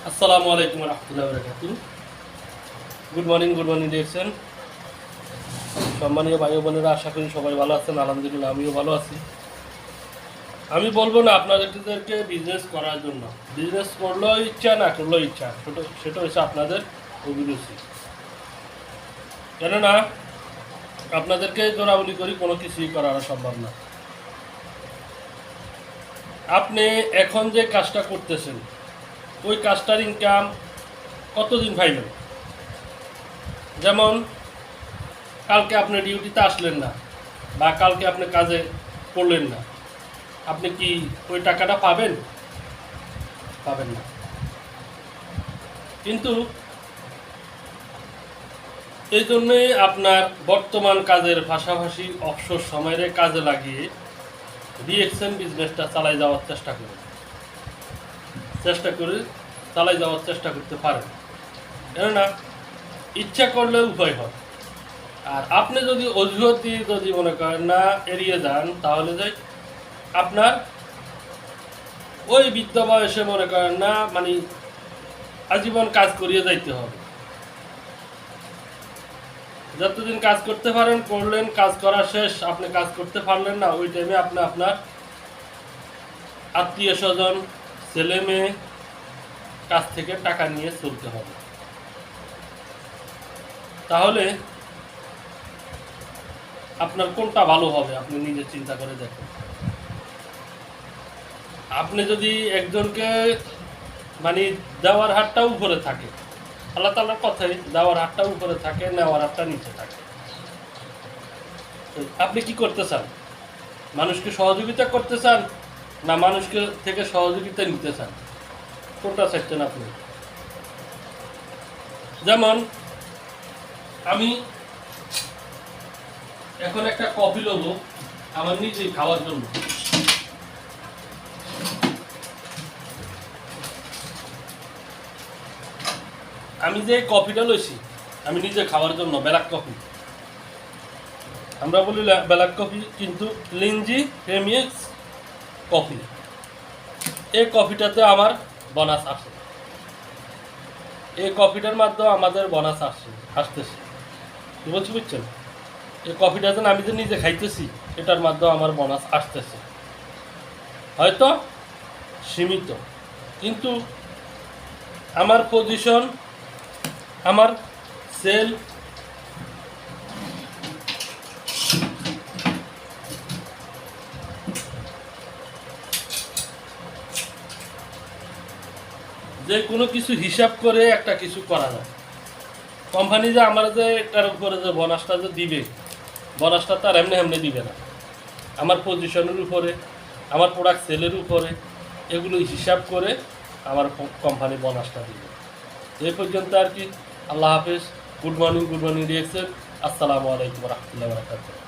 আসসালামু আলাইকুম রহমতুল্লাহি ওয়া বারাকাতুহু। গুড মর্নিং দেখছেন সম্মানীয় ভাই বোনেরা, আশা করি সবাই ভালো আছেন। আলহামদুলিল্লাহ আমিও ভালো আছি। আমি বলবো না আপনাদেরকে বিজনেস করার জন্য, বিজনেস করলেও ইচ্ছা না করলেও ইচ্ছা, সেটা হচ্ছে আপনাদের অভিরুচি। কেননা আপনাদেরকে জোরাবলি করি কোনো কিছুই করা সম্ভব না। আপনি এখন যে কাজটা করতেছেন ওই কাজটার ইনকাম কতদিন পাইবেন? যেমন কালকে আপনি ডিউটিতে আসলেন না বা কালকে আপনি কাজে করলেন না, আপনি কি ওই টাকাটা পাবেন? পাবেন না। কিন্তু এই জন্যই আপনার বর্তমান কাজের পাশাপাশি অবসর সময়ের কাজে লাগিয়ে রিএকশন বিজনেসটা চালাই যাওয়ার চেষ্টা করতে পারেন। কেননা ইচ্ছা করলে উপায় হয়। আর আপনি যদি অজুহাত দিয়ে যদি মনে করেন না এড়িয়ে যান, তাহলে যে আপনার ওই বৃদ্ধ বয়সে মনে করেন না মানে আজীবন কাজ করিয়ে যাইতে হবে। যতদিন কাজ করতে পারেন করলেন, কাজ করা শেষ, আপনি কাজ করতে পারলেন না, ওই টাইমে আপনি আপনার আত্মীয় স্বজন ছেলে মেয়ে কাছ থেকে টাকা নিয়ে চলতে হবে। তাহলে আপনার কোনটা ভালো হবে আপনি নিজে চিন্তা করে দেখেন। আপনি যদি একজনকে মানে দেওয়ার হাতটা উপরে থাকে, আল্লাহ তাআলার কথাই দেওয়ার হাতটা উপরে থাকে, নেওয়ার হাতটা নিচে থাকে। আপনি কি করতে চান? মানুষকে সহযোগিতা করতে চান না মানুষকে থেকে সহযোগিতা নিতে চান? কোনটা চাচ্ছেন আপনি? যেমন আমি এখন একটা কফি নেব আমার নিজেই খাওয়ার জন্য। আমি যে কফিটা লইছি আমি নিজে খাওয়ার জন্য, ব্ল্যাক কফি, আমরা বলি ব্ল্যাক কফি, কিন্তু লিঞ্জি প্রেমিয়াক্স কফি, এই কফিটাতে আমার বোনাস আসে। এই কফিটার মাধ্যমে আমাদের বোনাস আসতেছে। কি বলছি বুঝছেন? এই কফিটা যেন আমি যে নিজে খাইতেছি এটার মাধ্যমে আমার বোনাস আসতেছে, হয়তো সীমিত, কিন্তু আমার পজিশন, আমার সেল, যে কোনো কিছু হিসাব করে একটা কিছু করা যায়। কোম্পানি যে আমার যে এটার উপরে যে বোনাসটা যে দিবে, বোনাসটা তার এমনি দিবে না। আমার পজিশনের উপরে, আমার প্রোডাক্ট সেলের উপরে, এগুলো হিসাব করে আমার কোম্পানি বোনাসটা দিবে। এই পর্যন্ত আর কি। আল্লাহ হাফেজ। Good morning reaction. আসসালামু আলাইকুম রহমতুল্লাহি ওয়া বারাকাতুহু।